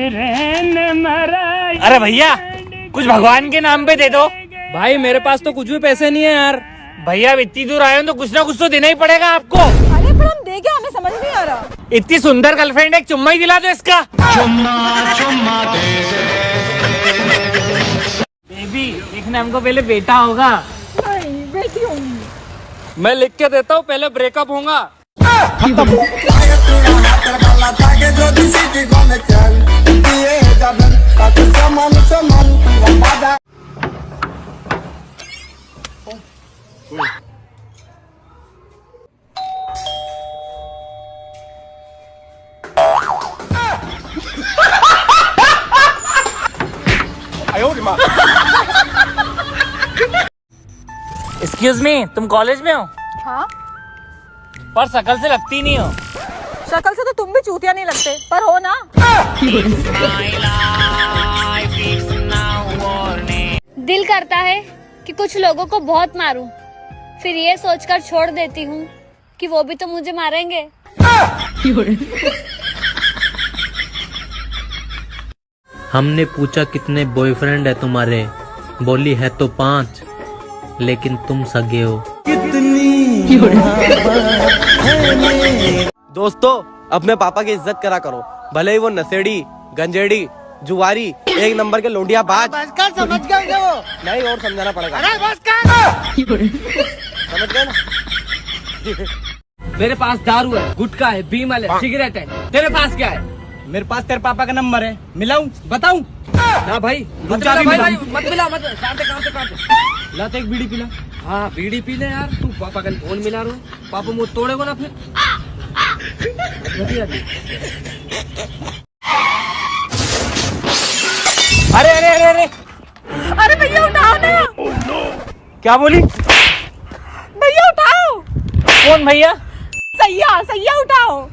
अरे भैया कुछ भगवान के नाम पे दे दो। भाई मेरे पास तो कुछ भी पैसे नहीं है यार। भैया इतनी दूर आए हो तो कुछ ना कुछ तो देना ही पड़ेगा आपको। अरे पर हम दे क्या, हमें समझ नहीं आ रहा। इतनी सुंदर गर्लफ्रेंड, एक चुम्मा ही दिला दो इसका। चुम्मा दे बेबी देखना, हमको पहले बेटा होगा। नहीं बेटी होंगी। मैं लिख के देता हूँ, पहले ब्रेकअप होगा। एक्सक्यूज मी, तुम कॉलेज में हो? हाँ पर शकल से लगती नहीं हो। शक्ल से तो तुम भी चूतिया नहीं लगते, पर हो ना। दिल करता है कि कुछ लोगों को बहुत मारूं, फिर ये सोचकर छोड़ देती हूँ कि वो भी तो मुझे मारेंगे। हमने पूछा कितने बॉयफ्रेंड है तुम्हारे, बोली है तो 5, लेकिन तुम सगे हो। दोस्तों अपने पापा की इज्जत करा करो, भले ही वो नशेड़ी, गंजेड़ी, जुआरी, एक नंबर के लोंडिया बाज। बस कर, समझ गए वो? नहीं और समझाना पड़ेगा। अरे बस कर। समझ गए ना? मेरे पास दारू है, गुटखा है, बीमल है, सिगरेट है। तेरे पास क्या है? मेरे पास तेरे पापा का नंबर है, मिलाऊं? बताऊं? ना भाई मत मिला, भाई मत मिला, मत कहाँ पे ला तो एक बीड़ी पिला। हाँ बीड़ी पी ले यार, तू पापा का फोन मिला रो, पापा मुँह तोड़ेगा ना फिर। अरे अरे अरे अरे अरे भैया उठाओ ना। क्या बोली? भैया उठाओ। कौन भैया? सैया सैया उठाओ।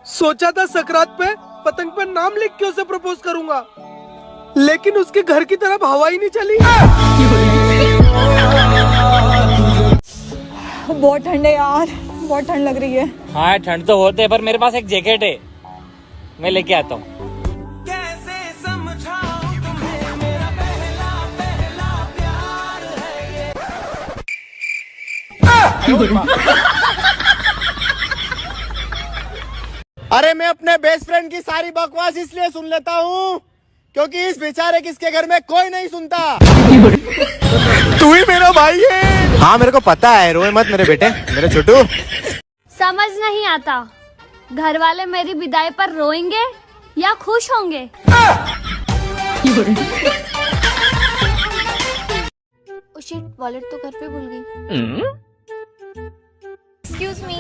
सोचा था सकरात पे पतंग पे नाम लिख के उसे प्रपोज करूंगा, लेकिन उसके घर की तरफ हवा ही नहीं चली। बहुत ठंड है यार, बहुत ठंड लग रही है। हाँ ठंड तो होते है, पर मेरे पास एक जैकेट है, मैं लेके आता हूँ। अरे मैं अपने बेस्ट फ्रेंड की सारी बकवास इसलिए सुन लेता हूँ क्योंकि इस बेचारे किसके घर में कोई नहीं सुनता। तू ही मेरा भाई है। हाँ मेरे को पता है, रोए मत मेरे बेटे, मेरे छोटू। समझ नहीं आता, घर वाले मेरी विदाई पर रोएंगे या खुश होंगे। वॉलेट तो घर पे भूल गई। एक्सक्यूज मी,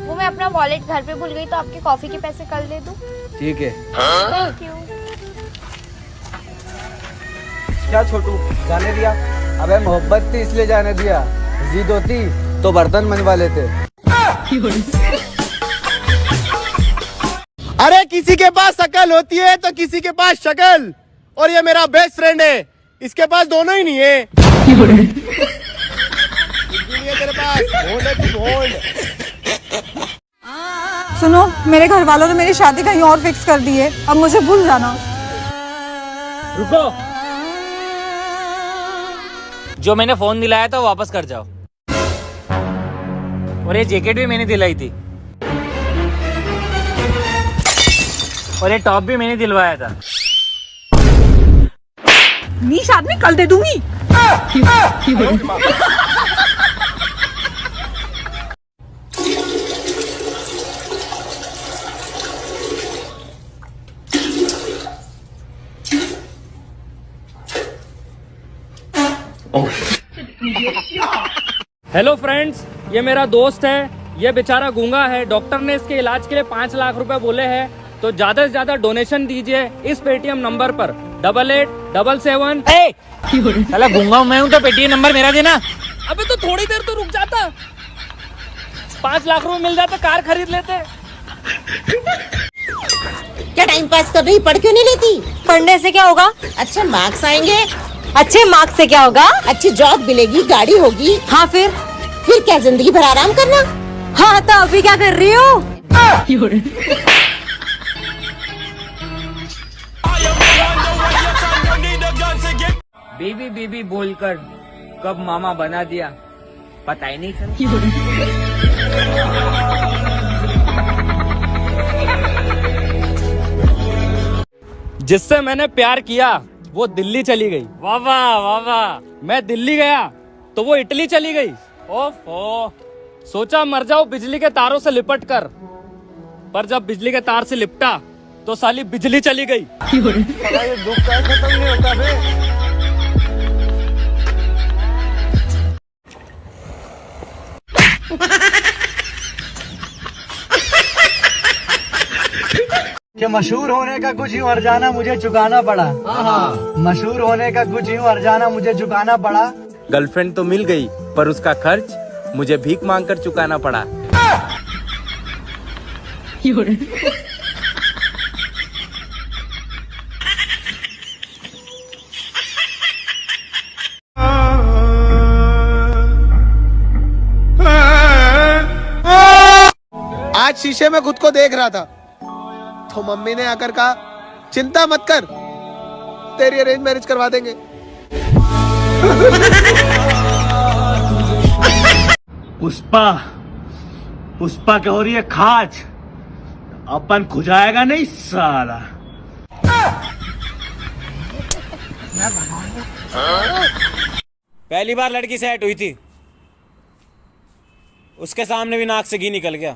वो मैं अपना वॉलेट घर पे भूल गई, तो आपके कॉफी के पैसे कल दे दूं? ठीक है। Thank you. क्या छोटू जाने दिया? अबे मोहब्बत थी इसलिए जाने दिया, जिद होती तो बर्तन मनवा लेते। अरे किसी के पास शकल होती है तो किसी के पास शकल, और ये मेरा बेस्ट फ्रेंड है, इसके पास दोनों ही नहीं है। तेरे पास होल्ड है, तू होल्ड। सुनो, मेरे घर वालों ने मेरी शादी कहीं और फिक्स कर दी है, अब मुझे भूल जाना। रुको, जो मैंने फोन दिलाया था वो वापस कर जाओ, और ये जैकेट भी मैंने दिलाई थी, और ये टॉप भी मैंने दिलवाया था। नीश आदमी कल दे दूंगी। हेलो फ्रेंड्स, ये मेरा दोस्त है, ये बेचारा गूंगा है। डॉक्टर ने इसके इलाज के लिए 5 लाख रुपए बोले हैं, तो ज्यादा से ज्यादा डोनेशन दीजिए इस पेटीएम नंबर पर 8877। साला गूंगा मैं हूँ तो पेटीएम नंबर मेरा देना। अबे तो थोड़ी देर तो रुक जाता, 5 लाख रुपए मिल जाते, कार खरीद लेते। क्या टाइम पास कर रही, पढ़ क्यों नहीं लेती? पढ़ने से क्या होगा? अच्छे मार्क्स आएंगे। अच्छे मार्क्स से क्या होगा? अच्छी जॉब मिलेगी, गाड़ी होगी। हाँ फिर फिर क्या जिंदगी भर आराम करना? हाँ तो अभी क्या कर रही हो? बीबी बीबी बोलकर कब मामा बना दिया पता ही नहीं चला। जिससे मैंने प्यार किया वो दिल्ली चली गई। वाह वाह वाह वाह। मैं दिल्ली गया तो वो इटली चली गई। ओफो, सोचा मर जाओ बिजली के तारों से लिपट कर, पर जब बिजली के तार से लिपटा तो साली बिजली चली गई। ये दुख का खत्म नहीं होता बे। कि मशहूर होने का कुछ यूं हर्जाना मुझे चुकाना पड़ा। मशहूर होने का कुछ यूं हर्जाना मुझे चुकाना पड़ा। गर्लफ्रेंड तो मिल गई पर उसका खर्च मुझे भीख मांगकर चुकाना पड़ा। आज शीशे में खुद को देख रहा था तो मम्मी ने आकर कहा चिंता मत कर, तेरी अरेंज मैरिज करवा देंगे। पुष्पा पुष्पा क्या हो रही है खाज, अपन खुजाएगा नहीं साला। पहली बार लड़की सेट हुई थी, उसके सामने भी नाक से घी निकल गया।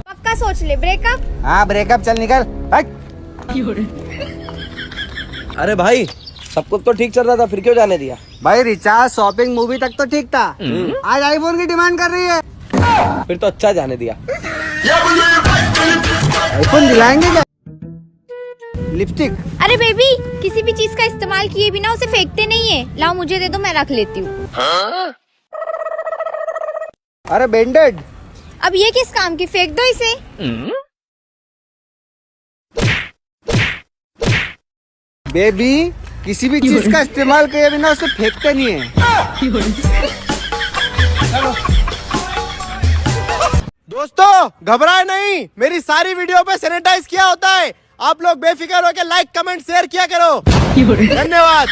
पक्का सोच ले ब्रेकअप। हाँ ब्रेकअप, चल निकल। अरे भाई सब कुछ तो ठीक चल रहा था, फिर क्यों जाने दिया? भाई रिचार्ज शॉपिंग मूवी तक तो ठीक था, आज आईफोन की डिमांड कर रही है। फिर तो अच्छा जाने दिया। आईफोन दिलाएंगे क्या? लिपस्टिक। अरे बेबी, किसी भी चीज का इस्तेमाल किए बिना उसे फेंकते नहीं है। लाओ मुझे दे दो, मैं रख लेती हूँ। अरे बैंडेड। अब ये किस काम की, फेंक दो इसे। बेबी, किसी भी चीज का इस्तेमाल किए बिना उसे फेंकते नहीं है। दोस्तों घबराए नहीं, मेरी सारी वीडियो पे सैनिटाइज किया होता है। आप लोग बेफिक्र होकर लाइक कमेंट शेयर किया करो। धन्यवाद।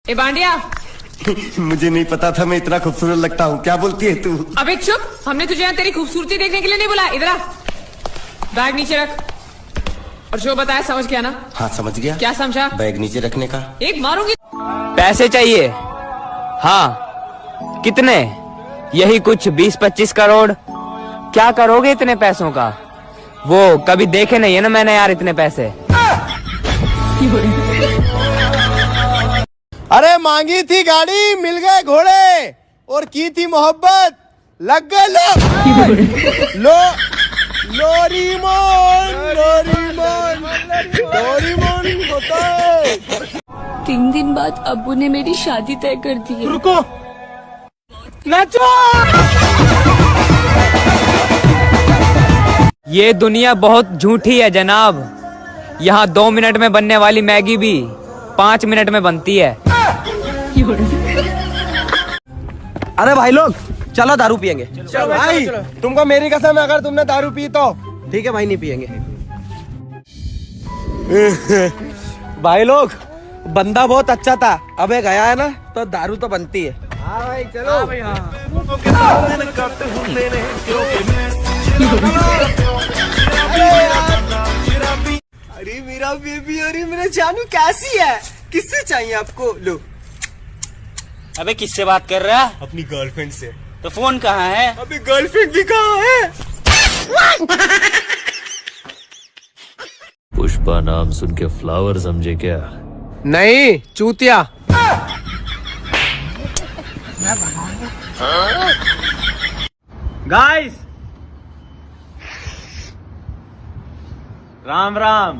ए बांडिया, मुझे नहीं पता था मैं इतना खूबसूरत लगता हूँ। क्या बोलती है तू? अबे चुप, हमने तुझे यहाँ तेरी खूबसूरती देखने के लिए नहीं बुलाया। इधर आ, बैग नीचे रख और जो बताया समझ गया ना? हाँ समझ गया। क्या समझा? बैग नीचे रखने का। एक मारूंगी। पैसे चाहिए? हाँ। कितने? यही कुछ 20-25 करोड़। क्या करोगे इतने पैसों का? वो कभी देखे नहीं है ना मैंने यार इतने पैसे। अरे मांगी थी गाड़ी, मिल गए घोड़े, और की थी मोहब्बत, लग गए लो लोरीमोन लोरीमोन लोरीमोन होता है। 3 दिन बाद अब्बू ने मेरी शादी तय कर दी है। रुको, नाचो। ये दुनिया बहुत झूठी है जनाब। यहाँ 2 मिनट में बनने वाली मैगी भी 5 मिनट में बनती है। अरे भाई लोग चलो दारू पियेंगे। चलो भाई, तुमको मेरी कसम है, अगर तुमने दारू पी तो ठीक है भाई, नहीं पियेंगे। भाई लोग बंदा बहुत अच्छा था, अबे गया है ना तो दारू तो बनती है। हाँ भाई चलो। हाँ भाई, हाँ। अरे मेरा बेबी, अरे मेरा जानू कैसी है? किससे चाहिए आपको? लो। अबे किससे बात कर रहा है? अपनी गर्लफ्रेंड से। तो फोन कहाँ है? अभी गर्लफ्रेंड भी कहाँ है? पुष्पा नाम सुन के फ्लावर समझे क्या? नहीं, चूतिया। गाइस राम राम।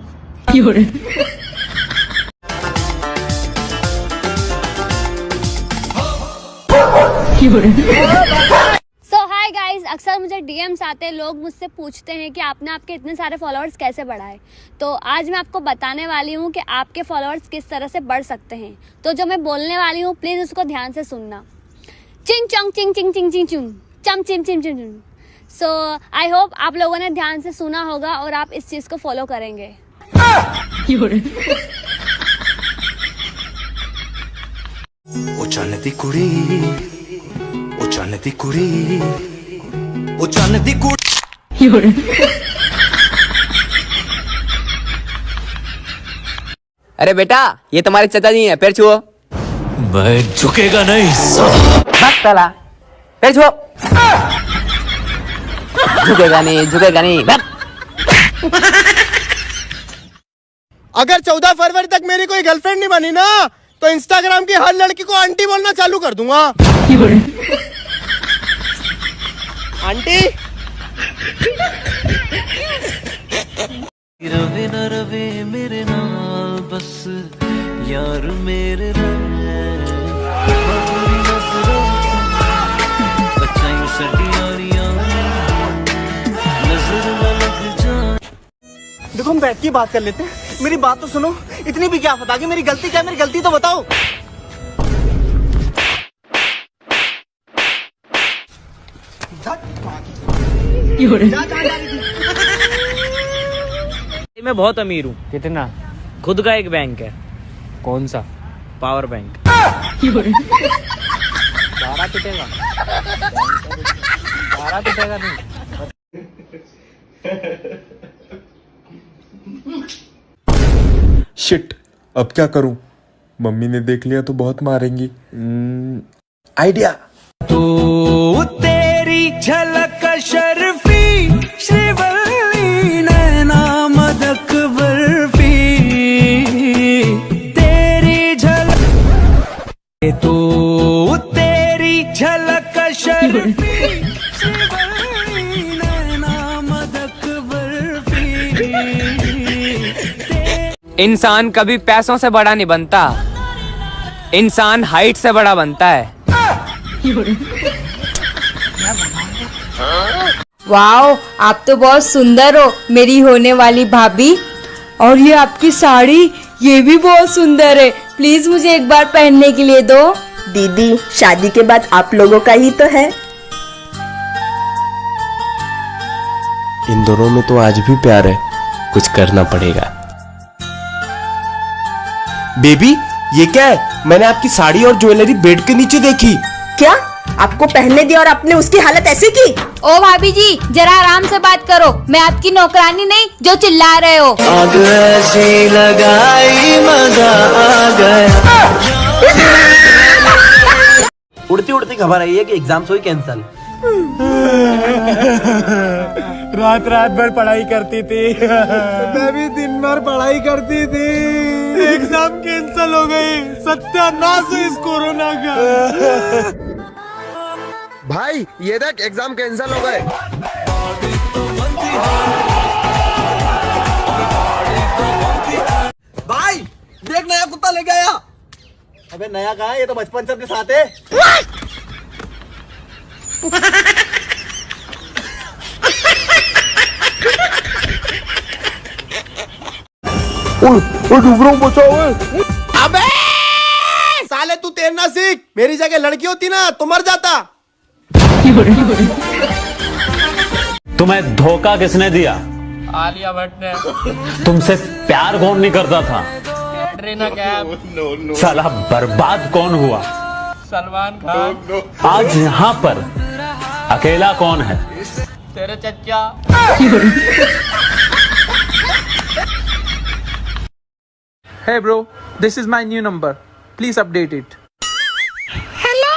सो हाय गाइस, अक्सर ज़्यादातर मुझे डीएम्स आते हैं, लोग मुझसे पूछते हैं कि आपने आपके इतने सारे फॉलोअर्स कैसे बढ़ाए। तो आज मैं आपको बताने वाली हूँ कि आपके फॉलोअर्स किस तरह से बढ़ सकते हैं। तो जो मैं बोलने वाली हूँ प्लीज़ उसको ध्यान से सुनना। चिंग चोंग चिंग चिंग चिंग चिंग चुंग चम चिम चिम चिम चिम। सो आई होप आप लोगों ने ध्यान से सुना होगा और आप इस चीज़ को फॉलो करेंगे। ओ चन्नती कुड़ी, ओ चन्नती कुड़ी, ओ चन्नती कुड़ी। अरे बेटा, ये तुम्हारे चाचा जी हैं, पैर छुओ। मैं झुकेगा नहीं। बस साला, पैर छुओ। झुकेगा नहीं, झुकेगा नहीं। अगर 14 फरवरी तक मेरी कोई गर्लफ्रेंड नहीं बनी ना, तो इंस्टाग्राम की हर लड़की को आंटी बोलना चालू कर दूंगा। आंटी। रवे न रवे मेरे नाल बस यार मेरे देखो हम बैठ के बात कर लेते हैं, मेरी बात तो सुनो। इतनी भी क्या पता कि मेरी गलती क्या है, मेरी गलती तो बताओ। मैं बहुत अमीर हूँ। कितना? खुद का एक बैंक है। कौन सा? Power bank. बारह पिटेगा? बारह पिटेगा नहीं। शिट, अब क्या करूं? मम्मी ने देख लिया तो बहुत मारेंगी। आइडिया। तू तेरी झलक शर्फी, श्रीवल्ली नैना मदक बर्फी, तेरी झलक, तू तेरी झलक शर्फी, श्रीवल्ली नैना मदक बर्फी। इंसान कभी पैसों से बड़ा नहीं बनता, इंसान हाइट से बड़ा बनता है। वाओ, आप तो बहुत सुंदर हो मेरी होने वाली भाभी। और ये आपकी साड़ी, ये भी बहुत सुंदर है। प्लीज मुझे एक बार पहनने के लिए दो। दीदी, शादी के बाद आप लोगों का ही तो है। इन दोनों में तो आज भी प्यार है, कुछ करना पड़ेगा। बेबी, ये क्या है? मैंने आपकी साड़ी और ज्वेलरी बेड के नीचे देखी। क्या आपको पहनने दिया और आपने उसकी हालत ऐसी की? ओ भाभी जी, जरा आराम से बात करो। मैं आपकी नौकरानी नहीं जो चिल्ला रहे हो। आग ऐसी लगाई, मजा आ गया। उड़ती उड़ती खबर आई है कि एग्जाम्स हुई कैंसल। रात रात भर पढ़ाई करती थी। मैं भी दिन भर पढ़ाई करती थी। एग्जाम कैंसल हो गई। सत्यानाश हुई इस कोरोना का। भाई ये देख, एग्जाम कैंसल हो गए। भाई देख, नया कुत्ता लेके आया। अबे नया कहाँ है, ये तो बचपन से अपने साथ है। अबे साले, तू तैरना सीख। मेरी जगह लड़की होती ना तो मर जाता। तुम्हें धोखा किसने दिया? आलिया भट्ट ने। तुमसे प्यार कौन नहीं करता था? कैटरीना कैफ। साला बर्बाद कौन हुआ? सलमान खान। आज यहाँ पर अकेला कौन है? तेरे चच्चा। Hey bro, this is my new number. Please update it. Hello,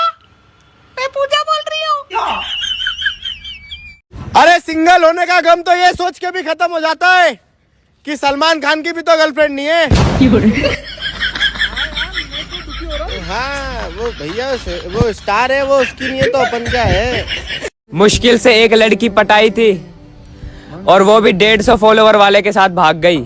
मैं पूजा बोल रही हूँ। अरे सिंगल होने का गम तो ये सोच के भी खत्म हो जाता है कि सलमान खान की भी तो गर्लफ्रेंड नहीं है। हाँ, वो भैया वो स्टार है, वो उसकी नहीं है तो अपन क्या है। मुश्किल से एक लड़की पटाई थी और वो भी 150 फॉलोवर वाले के साथ भाग गई।